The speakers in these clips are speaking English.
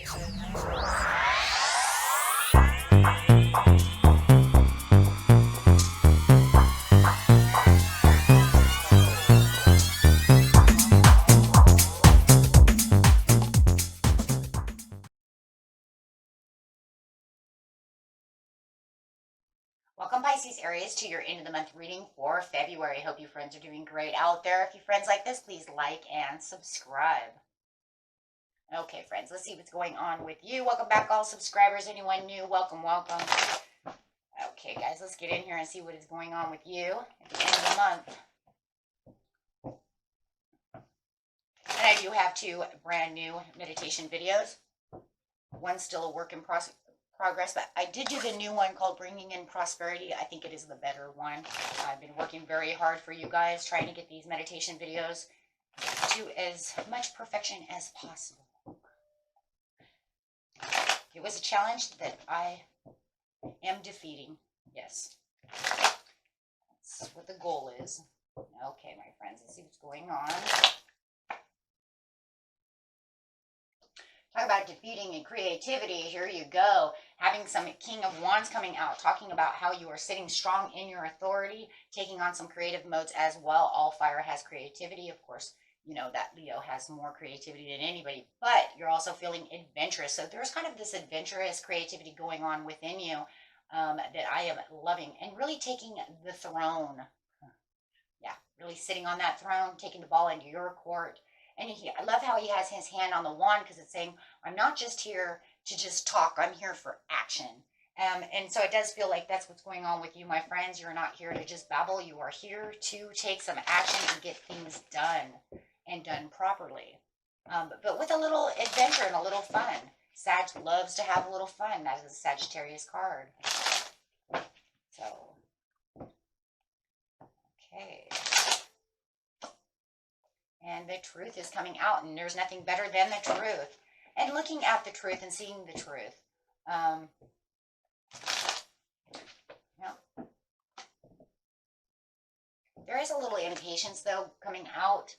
Welcome, Pisces Aries, to your end of the month reading for February. Hope you friends are doing great out there. If you friends like this, please like and subscribe. Okay, friends, let's see what's going on with you. Welcome back, all subscribers. Anyone new, welcome, welcome. Okay, guys, let's get in here and see what is going on with you at the end of the month. And I do have 2 brand new meditation videos. One's still a work in progress, but I did do the new one called Bringing in Prosperity. I think it is the better one. I've been working very hard for you guys, trying to get these meditation videos to as much perfection as possible. It was a challenge that I am defeating. Yes. That's what the goal is. Okay, my friends, let's see what's going on. Talk about defeating and creativity. Here you go. Having some King of Wands coming out, talking about how you are sitting strong in your authority, taking on some creative modes as well. All fire has creativity. Of course, you know that Leo has more creativity than anybody, but you're also feeling adventurous. So there's kind of this adventurous creativity going on within you that I am loving, and really taking the throne. Yeah, really sitting on that throne, taking the ball into your court. And I love how he has his hand on the wand, because it's saying, I'm not just here to just talk, I'm here for action. And so it does feel like that's what's going on with you, my friends. You're not here to just babble. You are here to take some action and get things done, and done properly. But with a little adventure and a little fun. Sag loves to have a little fun. That is a Sagittarius card. So, okay. And the truth is coming out, and there's nothing better than the truth. And looking at the truth and seeing the truth. There is a little impatience, though, coming out.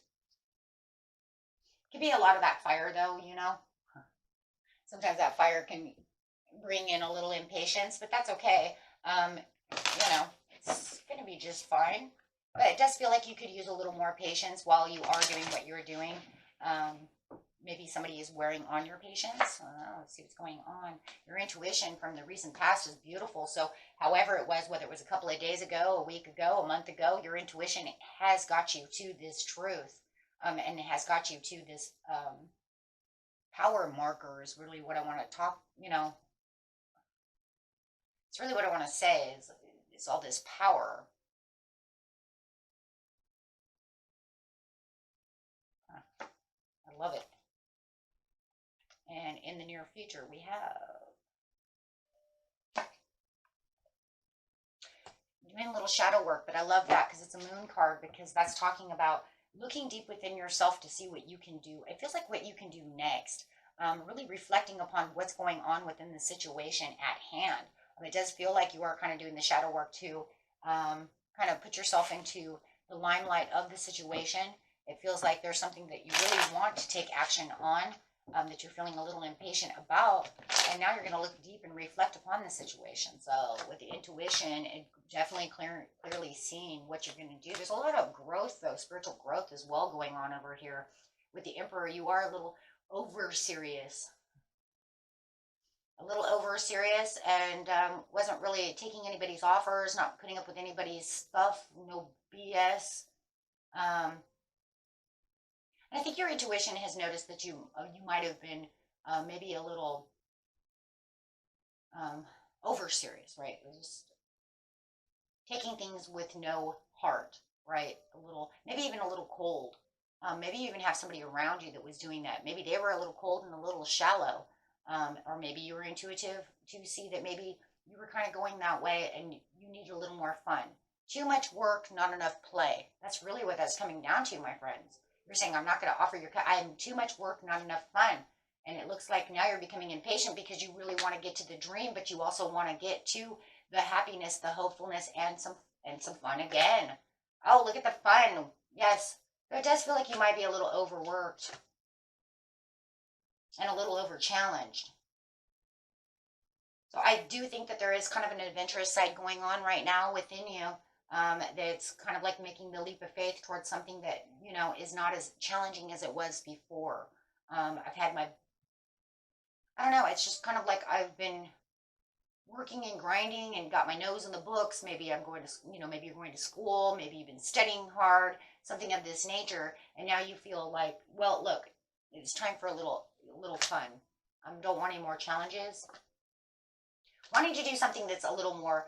Could be a lot of that fire, though, you know. Sometimes that fire can bring in a little impatience, but that's okay. You know, it's going to be just fine. But it does feel like you could use a little more patience while you are doing what you're doing. Maybe somebody is wearing on your patience. Let's see what's going on. Your intuition from the recent past is beautiful. So however it was, whether it was a couple of days ago, a week ago, a month ago, your intuition has got you to this truth. And it has got you to this power marker is really what I want to talk, you know. It's really what I want to say is all this power. I love it. And in the near future, we have doing a little shadow work, but I love that because it's a moon card, because that's talking about looking deep within yourself to see what you can do. It feels like what you can do next. Really reflecting upon what's going on within the situation at hand. It does feel like you are kind of doing the shadow work to kind of put yourself into the limelight of the situation. It feels like there's something that you really want to take action on, that you're feeling a little impatient about, and now you're going to look deep and reflect upon the situation. So with the intuition, it definitely clearly seeing what you're going to do. There's a lot of growth, though, spiritual growth as well going on over here. With the Emperor, you are a little over serious. And wasn't really taking anybody's offers, not putting up with anybody's stuff, no BS. And I think your intuition has noticed that you might have been maybe a little over serious, right? Just taking things with no heart, right? Maybe even a little cold. Maybe you even have somebody around you that was doing that. Maybe they were a little cold and a little shallow. Or maybe you were intuitive to see that maybe you were kind of going that way and you need a little more fun. Too much work, not enough play. That's really what that's coming down to, my friends. You're saying, I'm not going to offer I'm too much work, not enough fun. And it looks like now you're becoming impatient because you really want to get to the dream, but you also want to get to the happiness, the hopefulness, and some fun again. Oh, look at the fun. Yes. It does feel like you might be a little overworked. and a little over challenged. So I do think that there is kind of an adventurous side going on right now within you. That's kind of like making the leap of faith towards something that, you know, is not as challenging as it was before. I've had my, I don't know, it's just kind of like I've been working and grinding and got my nose in the books. Maybe I'm going to, you know, maybe you're going to school, maybe you've been studying hard, something of this nature, and now you feel like, well, look, it's time for a little fun. Don't want any more challenges. Wanting to do something that's a little more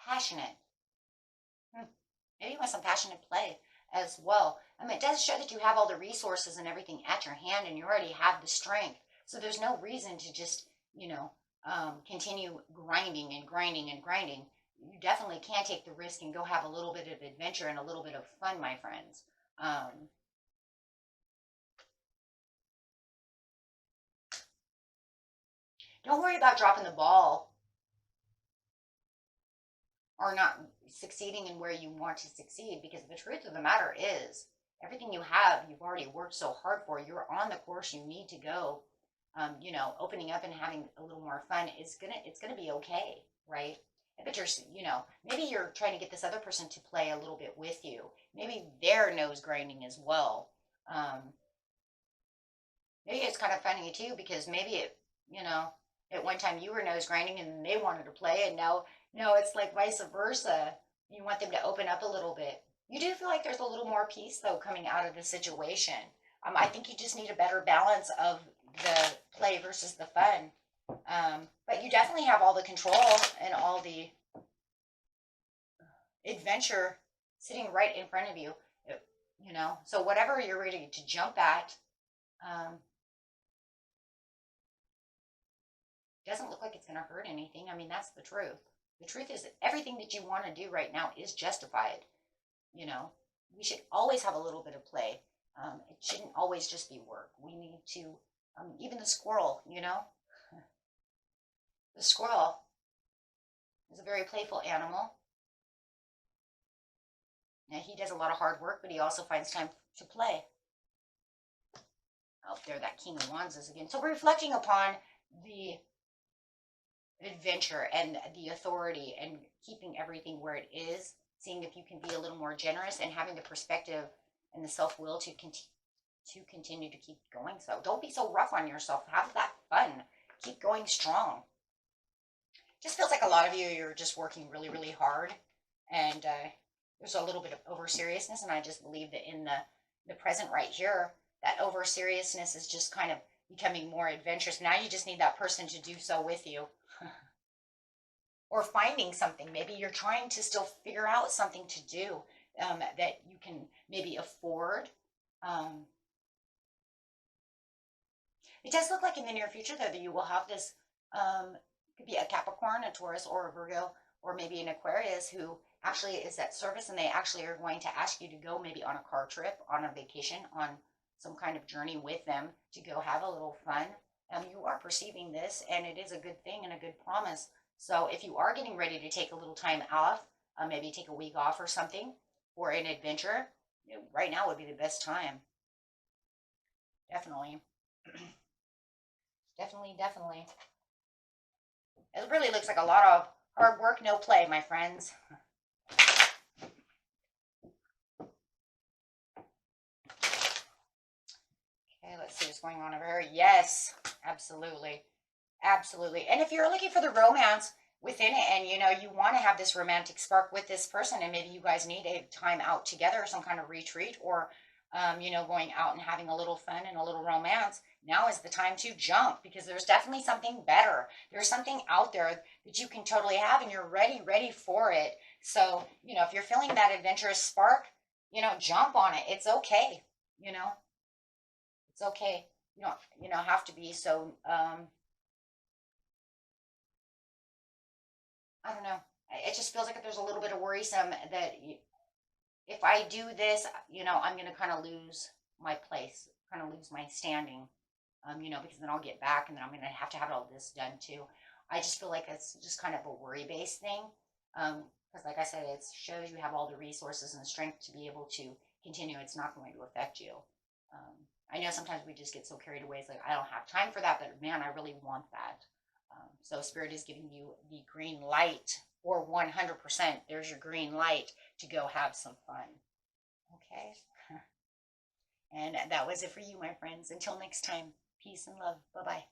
passionate. Maybe you want some passionate play as well. I mean, it does show that you have all the resources and everything at your hand, and you already have the strength. So there's no reason to just, you know, continue grinding and grinding and grinding. You definitely can take the risk and go have a little bit of adventure and a little bit of fun, my friends. Don't worry about dropping the ball or not succeeding in where you want to succeed, because the truth of the matter is everything you have, you've already worked so hard for. You're on the course you need to go. You know, opening up and having a little more fun is it's gonna be okay, right? But you're, you know, maybe you're trying to get this other person to play a little bit with you. Maybe they're nose grinding as well. Maybe it's kind of funny too, because maybe it, you know, at one time you were nose grinding and they wanted to play, and now, no, it's like vice versa. You want them to open up a little bit. You do feel like there's a little more peace though coming out of the situation. I think you just need a better balance of the play versus the fun. But you definitely have all the control and all the adventure sitting right in front of you. You know, so whatever you're ready to jump at, um, doesn't look like it's going to hurt anything. I mean, that's the truth. The truth is that everything that you want to do right now is justified. You know, we should always have a little bit of play. It shouldn't always just be work. We need to, even the squirrel, you know, the squirrel is a very playful animal. Now, he does a lot of hard work, but he also finds time to play. Oh, there, that King of Wands is again. So we're reflecting upon the adventure and the authority and keeping everything where it is, seeing if you can be a little more generous and having the perspective and the self-will to continue to keep going. So don't be so rough on yourself. Have that fun. Keep going strong. Just feels like a lot of you, you're just working really, really hard, and there's a little bit of over seriousness, and I just believe that in the present right here, that over seriousness is just kind of becoming more adventurous. Now you just need that person to do so with you. Or finding something. Maybe you're trying to still figure out something to do that you can maybe afford. It does look like in the near future, though, that you will have this, could be a Capricorn, a Taurus, or a Virgo, or maybe an Aquarius who actually is at service, and they actually are going to ask you to go maybe on a car trip, on a vacation, on some kind of journey with them to go have a little fun. You are perceiving this, and it is a good thing and a good promise. So if you are getting ready to take a little time off, maybe take a week off or something for an adventure, right now would be the best time. Definitely. Definitely. It really looks like a lot of hard work, no play, my friends. Okay, let's see what's going on over here. Yes, absolutely. Absolutely. And if you're looking for the romance within it, and you know, you want to have this romantic spark with this person, and maybe you guys need a time out together, some kind of retreat, or you know, going out and having a little fun and a little romance, now is the time to jump, because there's definitely something better. There's something out there that you can totally have, and you're ready for it. So, you know, if you're feeling that adventurous spark, you know, jump on it. It's okay. You know, it's okay. You don't have to be so, I don't know. It just feels like there's a little bit of worrisome that if I do this, you know, I'm going to kind of lose my place, kind of lose my standing, you know, because then I'll get back and then I'm going to have all this done too. I just feel like it's just kind of a worry-based thing. Because like I said, it shows you have all the resources and strength to be able to continue. It's not going to affect you. I know sometimes we just get so carried away. It's like, I don't have time for that, but man, I really want that. So Spirit is giving you the green light, or 100%. There's your green light to go have some fun. Okay. And that was it for you, my friends. Until next time, peace and love. Bye-bye.